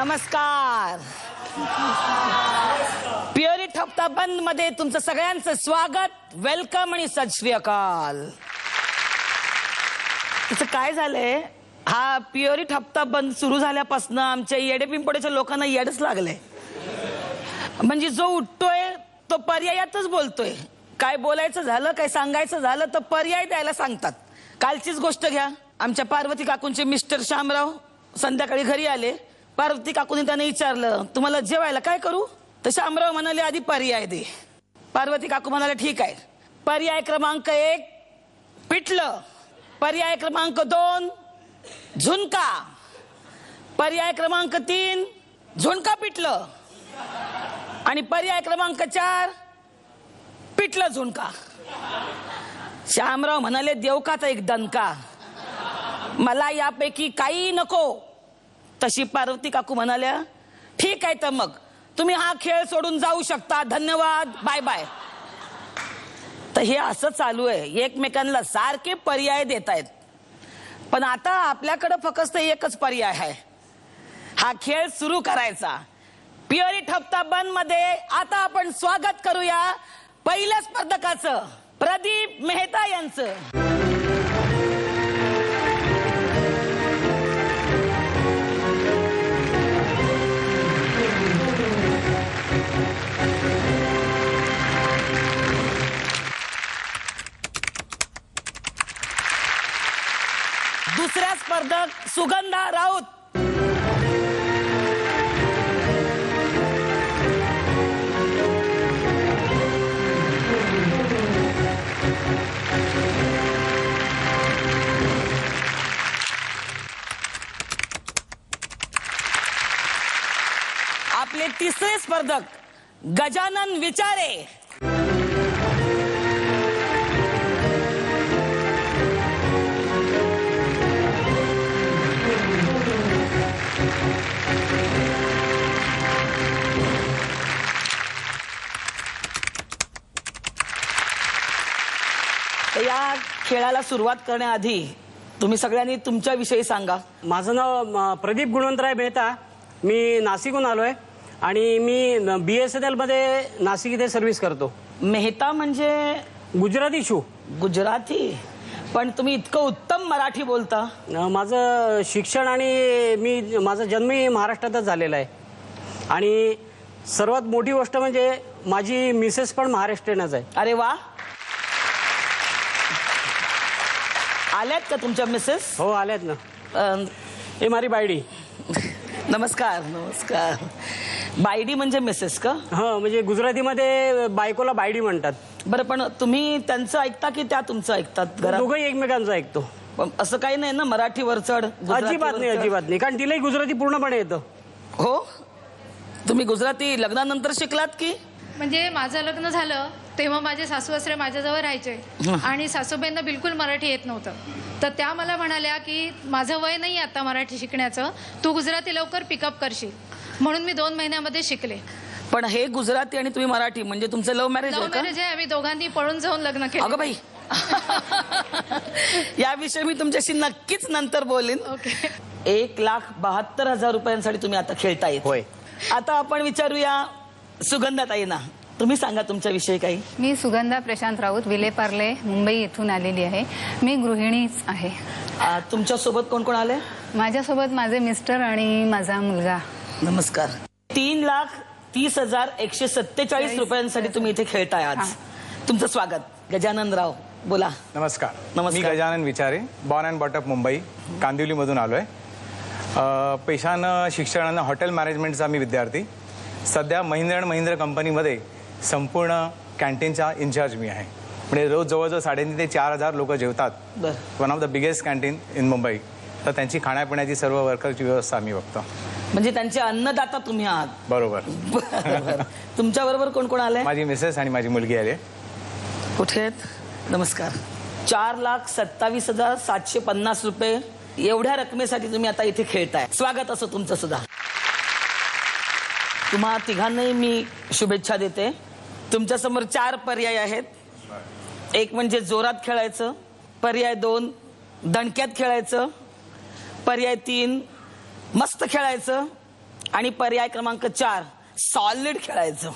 नमस्कार. प्युअरिट हप्ता बंद मध्ये तुमचं सगळ्यांचं स्वागत, वेलकम आणि सत श्री अकाल. तिचं काय झालंय, हा प्युअरिट हप्ता बंद सुरू झाल्यापासून आमच्या येडेपिंपळेच्या लोकांना येडच लागलंय. म्हणजे जो उठतोय तो पर्यायातच बोलतोय. काय बोलायचं झालं, काय सांगायचं झालं तर पर्याय द्यायला सांगतात. कालचीच गोष्ट घ्या, आमच्या पार्वती काकूंचे मिस्टर शामराव संध्याकाळी घरी आले. पार्वती काकूने त्यांना विचारलं, तुम्हाला जेवायला काय करू? तर शामराव म्हणाले, आधी पर्याय दे. पार्वती काकू म्हणाले, ठीक आहे. पर्याय क्रमांक 1 पिठलं, पर्याय क्रमांक 2 झुणका, पर्याय क्रमांक 3 झुणका पिठलं आणि पर्याय क्रमांक 4 पिठलं झुणका. शामराव म्हणाले, देव का तर एक दणका, मला यापैकी काही नको. तशी पार्वती काकू म्हणाल्या, ठीक आहे तर मग तुम्ही हा खेळ सोडून जाऊ शकता, धन्यवाद, बाय बाय. तर हे असं चालू आहे, एकमेकांना सारखे पर्याय देत आहेत. पण आता आपल्याकडे फक्त एकच पर्याय आहे, हा खेळ सुरू करायचा. प्युअरिट हप्ता बंद मध्ये आता आपण स्वागत करूया पहिल्या स्पर्धकाचं, प्रदीप मेहता यांचं. दुसऱ्या स्पर्धक सुगंधा राऊत. आपले तिसरे स्पर्धक गजानन विचारे. या खेळाला सुरुवात करण्याआधी तुम्ही सगळ्यांनी तुमच्या विषयी सांगा. माझं नाव प्रदीप गुणवंतराय मेहता, मी नाशिकहून आलोय आणि मी BSNL मध्ये नाशिक इथे सर्व्हिस करतो. मेहता म्हणजे गुजराती शू. गुजराती, पण तुम्ही इतकं उत्तम मराठी बोलता. माझं शिक्षण आणि माझा जन्मही महाराष्ट्रातच झालेला आहे आणि सर्वात मोठी गोष्ट म्हणजे माझी मिसेस पण महाराष्ट्रीयनच आहे. अरे वा, आल्यात का तुमच्या मिसेस? हो आल्यात ना. हे मारी बायडी. नमस्कार. नमस्कार. बायडी म्हणजे मिसेस का? हो, म्हणजे गुजरातीमध्ये बायकोला बायडी म्हणतात. बरं, पण तुम्ही त्यांचं ऐकता की त्या तुमचं ऐकतात? दोघंही एकमेकांचं ऐकतो. असं काही नाही ना मराठीवर चढ? अजिबात नाही, अजिबात नाही, कारण तिलाही गुजराती पूर्णपणे येतं. हो, तुम्ही गुजराती लग्नानंतर शिकलात की? म्हणजे माझं लग्न झालं तेव्हा माझे सासू सासरे माझ्याजवळ राहायचे आणि सासूबाईंना बिलकुल मराठी येत नव्हतं. तर त्या मला म्हणाल्या की माझं वय नाही आता मराठी शिकण्याचं, तू गुजराती लवकर पिकअप करशील, म्हणून मी 2 महिन्यामध्ये शिकले. पण हे गुजराती आणि तुम्ही मराठी म्हणजे तुमचं लव्ह मॅरेज आहे का? लव्ह मॅरेज आहे. आम्ही दोघांनी पळून जाऊन लग्न केलं. अगं बाई, याविषयी मी तुमच्याशी नक्कीच नंतर बोलेन. ओके. 1,72,000 रुपयांसाठी तुम्ही आता खेळताय. होय. आता आपण विचारूया सुगंधाताईंना. तुम्ही सांगा तुमच्याविषयी काही. मी सुगंधा प्रशांत राऊत, विलेपार्ले, मुंबई येथून आलेली आहे. मी गृहिणीच आहे. तुमच्या सोबत कोण कोण आले? माझ्यासोबत माझे मिस्टर आणि माझा मुलगा. नमस्कार. 3,30,147 रुपयांसाठी तुम्ही इथे खेळताय आज. तुमचं स्वागत. गजानन राव, बोला. नमस्कार. नमस्कार. मी Gajanan Vichare, born and bought up Mumbai, कांदिवलीमधून आलोय. पेशानं शिक्षणानं हॉटेल मॅनेजमेंटचा मी विद्यार्थी. सध्या महिंद्रा अँड महिंद्रा कंपनीमध्ये संपूर्ण कॅन्टीनचा इन्चार्ज मी आहे. म्हणजे रोज जवळजवळ 3,500 ते 4,000 लोक जेवतात. One of the biggest canteen in Mumbai. तर त्यांची खाण्यापिण्याची सर्व वर्करची व्यवस्था आम्ही बघतो. म्हणजे त्यांचे अन्नदाता तुम्ही आहात. बरोबर. तुमच्या बरोबर कोण कोण आले? माझी मिसेस आणि माझी मुलगी आली. कुठे आहेत? नमस्कार. 4,27,750 रुपये एवढ्या रकमेसाठी तुम्ही आता इथे खेळताय. स्वागत असो तुमचं सुद्धा. तुम्हा तिघांनाही मी शुभेच्छा देते. तुमच्या समोर 4 पर्याय आहेत. एक म्हणजे जोरात खेळायचं, पर्याय 2 दणक्यात खेळायचं, पर्याय 3 मस्त खेळायचं आणि पर्याय क्रमांक 4 सॉलिड खेळायचं.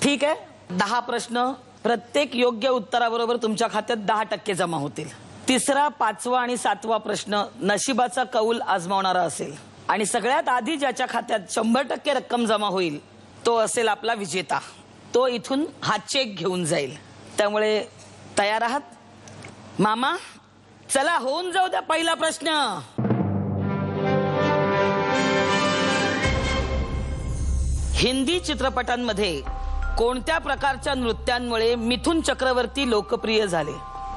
ठीक आहे, 10 प्रश्न, प्रत्येक योग्य उत्तराबरोबर तुमच्या खात्यात 10% जमा होतील. तिसरा, 5वा आणि 7वा प्रश्न नशिबाचा कौल आजमावणारा असेल आणि सगळ्यात आधी ज्याच्या खात्यात 100% रक्कम जमा होईल तो असेल आपला विजेता. तो इथून हा चेक घेऊन जाईल. त्यामुळे तयार आहात मामा? चला होऊन जाऊ द्या पहिला प्रश्न. हिंदी चित्रपटांमध्ये कोणत्या प्रकारच्या नृत्यांमुळे मिथुन चक्रवर्ती लोकप्रिय झाले?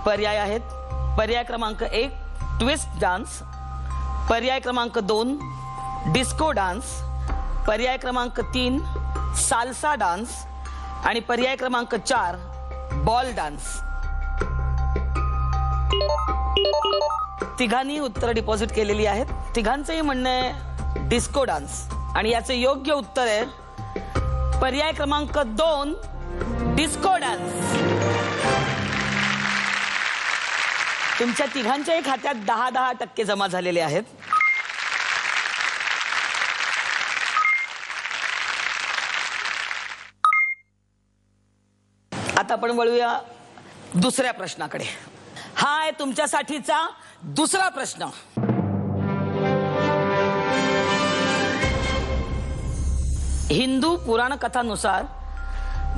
पर्याय आहेत. पर्याय क्रमांक 1 ट्विस्ट डान्स, पर्याय क्रमांक 2 डिस्को डान्स, पर्याय क्रमांक 3 साल्सा डान्स आणि पर्याय क्रमांक 4 बॉल डान्स. तिघांनी उत्तर डिपॉझिट केलेली आहेत. तिघांचंही म्हणणं आहे डिस्को डान्स आणि याचं योग्य उत्तर आहे पर्याय क्रमांक 2 डिस्को डान्स. तुमच्या तिघांच्याही खात्यात 10% जमा झालेले आहेत. आता आपण वळूया दुसऱ्या प्रश्नाकडे. हा आहे तुमच्यासाठीचा दुसरा प्रश्न. हिंदू पुराण कथानुसार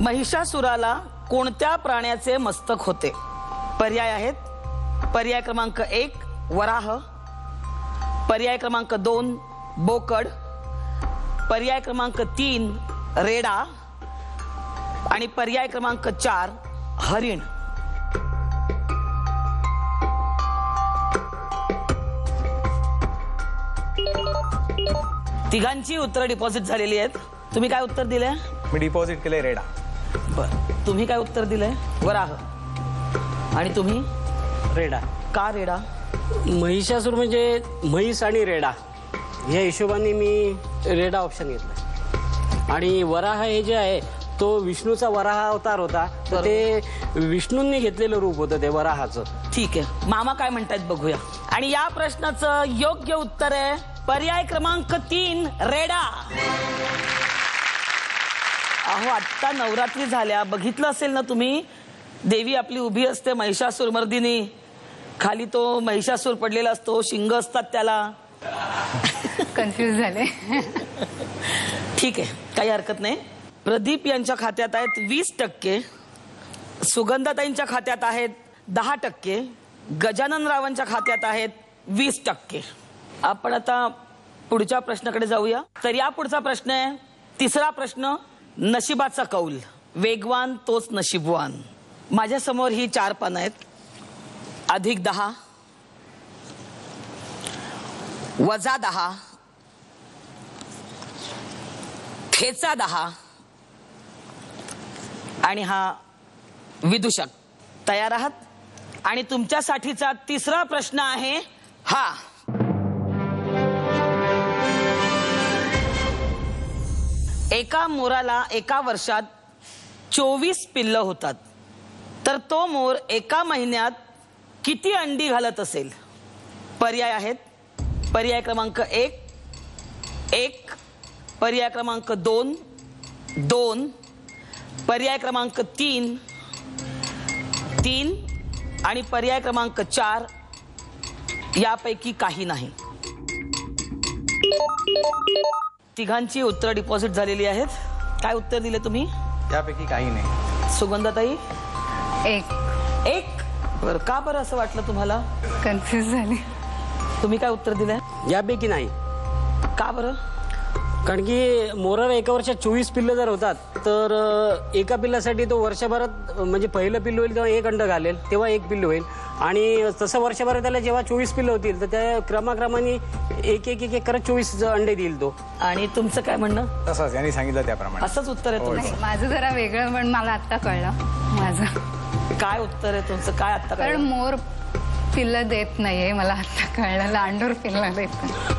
महिषासुराला कोणत्या प्राण्याचे मस्तक होते? पर्याय आहेत. पर्याय क्रमांक 1 वराह, पर्याय क्रमांक 2 बोकड, पर्याय क्रमांक 3 रेडा आणि पर्याय क्रमांक 4 हरिण. तिघांची उत्तर डिपॉझिट झालेली आहेत. तुम्ही काय उत्तर दिलंय? मी डिपॉझिट केलंय रेडा. बरं, तुम्ही काय उत्तर दिलंय? वराह. आणि तुम्ही? रेडा. का रेडा? महिषासूर म्हणजे म्हैस आणि रेडा या हिशोबाने मी रेडा ऑप्शन घेतला. आणि वराह हे जे आहे तो विष्णूचा वराह अवतार होता, तर ते विष्णूंनी घेतलेलं रूप होतं ते वराहाचं. ठीक आहे, मामा काय म्हणतायत बघूया. आणि या प्रश्नाचं योग्य उत्तर आहे पर्याय क्रमांक 3 रेडा. अहो, आत्ता नवरात्री झाल्या, बघितलं असेल ना तुम्ही, देवी आपली उभी असते महिषासूर मर्दिनी, खाली तो महिषासूर पडलेला असतो, शिंग असतात त्याला. कन्फ्यूज झाले. ठीक आहे, काही हरकत नाही. प्रदीप यांच्या खात्यात आहेत 20%, सुगंधाताईंच्या खात्यात आहेत 10%, गजानन रावांच्या खात्यात आहेत 20%. आपण आता पुढच्या प्रश्नाकडे जाऊया. तर या पुढचा प्रश्न आहे तिसरा प्रश्न, नशिबाचा कौल. वेगवान तोच नशीबवान. माझ्या समोर ही 4 पानं आहेत. अधिक 10 वजा 10 ठेचा 10 आणि हा विदूषक. तयार आहात? आणि तुमच्यासाठीचा तिसरा प्रश्न आहे हा. एका मोराला एका वर्षात 24 पिल्लं होतात, तर तो मोर एका महिन्यात किती अंडी घालत असेल? पर्याय आहेत. पर्याय क्रमांक 1 पर्याय क्रमांक 2 पर्याय क्रमांक 3 आणि पर्याय क्रमांक 4 यापैकी काही नाही. तिघांची उत्तर डिपॉझिट झालेली आहेत. काय उत्तर दिले तुम्ही? यापैकी काही नाही. सुगंधाताई? 1. बरं, का बरं असं वाटलं तुम्हाला? कन्फ्यूज झाले. तुम्ही काय उत्तर दिलंय? यापैकी नाही. का बरं? कारण की मोराला एका वर्षात 24 पिल्लं जर होतात, तर एका पिल्लासाठी तो वर्षभरात म्हणजे पहिलं पिल्लू होईल तेव्हा 1 अंड घालेल, तेव्हा 1 पिल्लू होईल. आणि तसं वर्षभरात त्याला जेव्हा 24 पिल्लं होतील तर त्या क्रमाक्रमाने एक करत 24 अंडे देईल तो. आणि तुमचं काय म्हणणं? तसंच यांनी सांगितलं त्याप्रमाणे. असंच उत्तर आहे तुमचं? नाही, माझं जरा वेगळं, पण मला आत्ता कळलं माझं. काय उत्तर आहे तुमचं? काय आता कारण कळलं? मोर पिल्लं देत नाहीये, मला आत्ता कळलं. लांडोर पिल्लं देत नाही.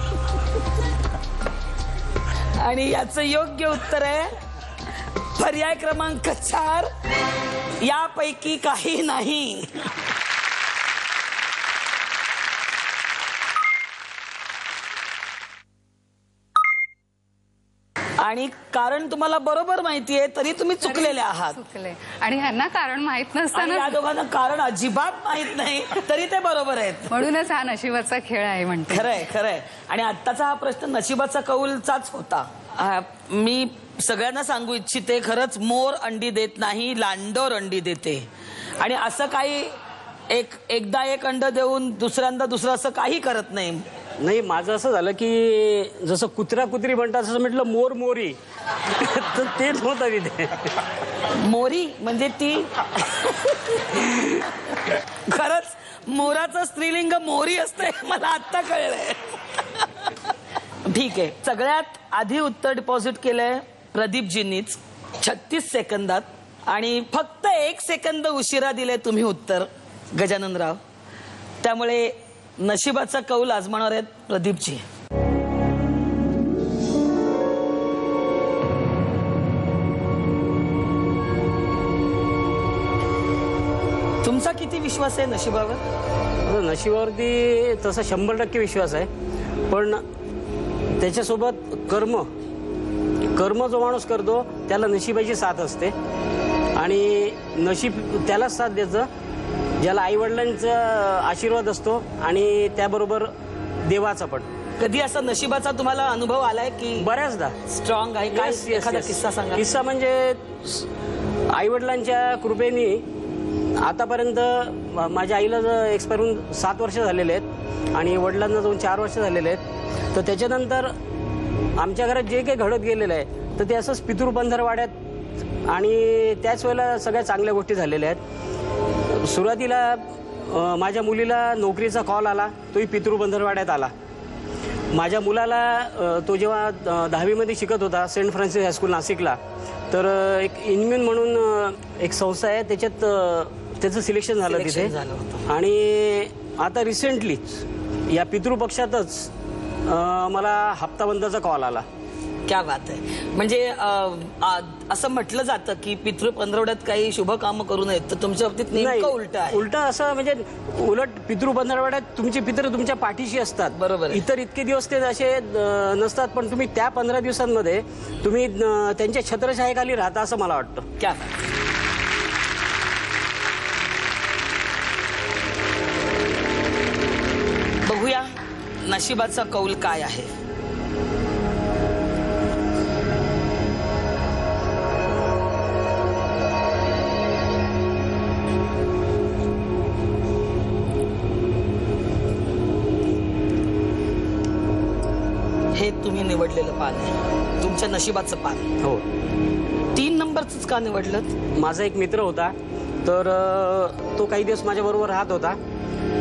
आणि याचं योग्य उत्तर आहे पर्याय क्रमांक 4 यापैकी काही नाही. आणि कारण तुम्हाला बरोबर माहिती आहे तरी तुम्ही चुकलेले आहात. चुकले आणि ह्यांना कारण माहित आणि नसताना या दोघांना कारण अजिबात माहित नाही तरी ते बरोबर आहेत. म्हणूनच हा नशिबाचा खेळ आहे म्हणते. खरंय खरंय. आणि आत्ताचा हा प्रश्न नशिबाचा कौलचाच होता. मी सगळ्यांना सांगू इच्छिते, खरंच मोर अंडी देत नाही, लांडोर अंडी देते. आणि असं काही एकदा एक अंड देऊन दुसऱ्यांदा दुसरं असं काही करत नाही. नाही, माझं असं झालं की जसं कुत्रा कुत्री म्हणतात तसं म्हटलं मोर मोरी तर तेच होतं तिथे. मोरी म्हणजे ती खरंच मोराचं स्त्रीलिंग मोरी असते, मला आत्ता कळलंय. ठीक आहे, सगळ्यात आधी उत्तर डिपॉझिट केलंय प्रदीपजींनीच 36 सेकंदात. आणि फक्त 1 सेकंद उशिरा दिले तुम्ही उत्तर गजाननराव. त्यामुळे नशिबाचा कौल आजमावणार आहेत प्रदीपजी. तुमचा किती विश्वास आहे नशिबावर? नशिबावरती तसा 100% विश्वास आहे, पण त्याच्यासोबत कर्म जो माणूस करतो त्याला नशिबाची साथ असते. आणि नशीब त्यालाच साथ द्यायचं ज्याला आईवडिलांचा आशीर्वाद असतो आणि त्याबरोबर देवाचा पण. कधी असा नशिबाचा तुम्हाला अनुभव आलाय की बऱ्याचदा स्ट्रॉंग आहे? काय Yes, yes, एखादा yes. किस्सा सांगा. किस्सा म्हणजे आईवडिलांच्या कृपेने आतापर्यंत माझ्या आईला एक्सपायर होऊन 7 वर्ष झालेले आहेत आणि वडिलांना जाऊन 4 वर्ष झालेले आहेत. तर त्याच्यानंतर आमच्या घरात जे काही घडत गेलेलं आहे तर ते असंच पितृपंधरवाड्यात आणि त्याच वेळेला सगळ्या चांगल्या गोष्टी झालेल्या आहेत. सुरुवातीला माझ्या मुलीला नोकरीचा कॉल आला, तोही पितृपंधरवाड्यात आला. माझ्या मुलाला तो जेव्हा 10वीमध्ये शिकत होता सेंट फ्रान्सिस हायस्कूल नाशिकला, तर एक इन्म्युन म्हणून एक संस्था आहे, त्याच्यात त्याचं सिलेक्शन झालं तिथे. झालं होतं. आणि आता रिसेंटलीच या पितृपक्षातच मला हप्ताबंदाचा कॉल आला. क्या बात आहे. म्हणजे असं म्हटलं जातं की पितृ पंधरवड्यात काही शुभ कामं करू नयेत, तर तुमच्या बाबतीत नेमकं उलट आहे. उलट असं म्हणजे उलट पितृपंधरवड्यात तुमचे पितृ तुमच्या पाठीशी असतात. बरोबर आहे. इतर इतके दिवस ते असे नसतात, पण तुम्ही त्या 15 दिवसांमध्ये तुम्ही त्यांच्या छत्रछायेखाली राहता असं मला वाटतं. क्या बात. बघूया नशिबाचा कौल काय आहे. हे तुम्ही निवडलेलं पान आहे, तुमच्या नशिबाचं पान. हो. 3 नंबरच का निवडलं? माझा एक मित्र होता, तर तो काही दिवस माझ्याबरोबर राहत होता.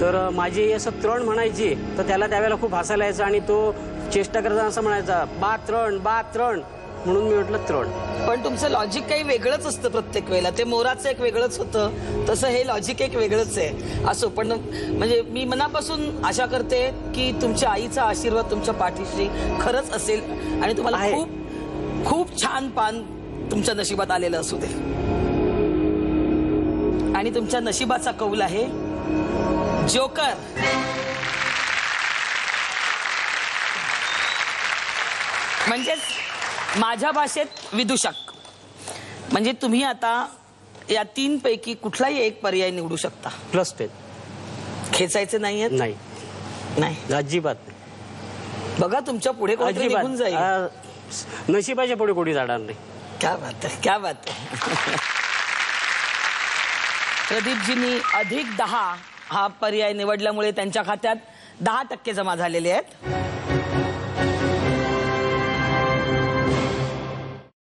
तर माझी असं तरण म्हणायची, तर त्याला त्यावेळेला खूप हसायला यायचं आणि तो चेष्टा करताना असं म्हणायचा, बा तरण. म्हणून मी म्हटलं तरण. पण तुमचं लॉजिक काही वेगळंच असतं प्रत्येक वेळेला. ते मोराचं एक वेगळंच होतं, तसं हे लॉजिक एक वेगळंच आहे. असो, पण म्हणजे मी मनापासून आशा करते की तुमच्या आईचा आशीर्वाद तुमच्या पाठीशी खरंच असेल आणि तुम्हाला आहे. खूप खूप छान पान तुमच्या नशिबात आलेलं असू दे. आणि तुमच्या नशिबाचा कौल आहे जोकर. म्हणजेच माझ्या भाषेत विदूषक. म्हणजे तुम्ही आता या 3 पैकी कुठलाही एक पर्याय निवडू शकता. +10. खेचायचे नाहीयेत? नाही, नाही. अजिबात नाही. बघा तुमच्या पुढे कोणतरी निघून जाईल. नशिबाच्या पुढे कोणी जाणार नाही. क्या बात आहे, क्या बात आहे. प्रदीपजींनी +10 हा पर्याय निवडल्यामुळे त्यांच्या खात्यात 10% जमा झालेले आहेत.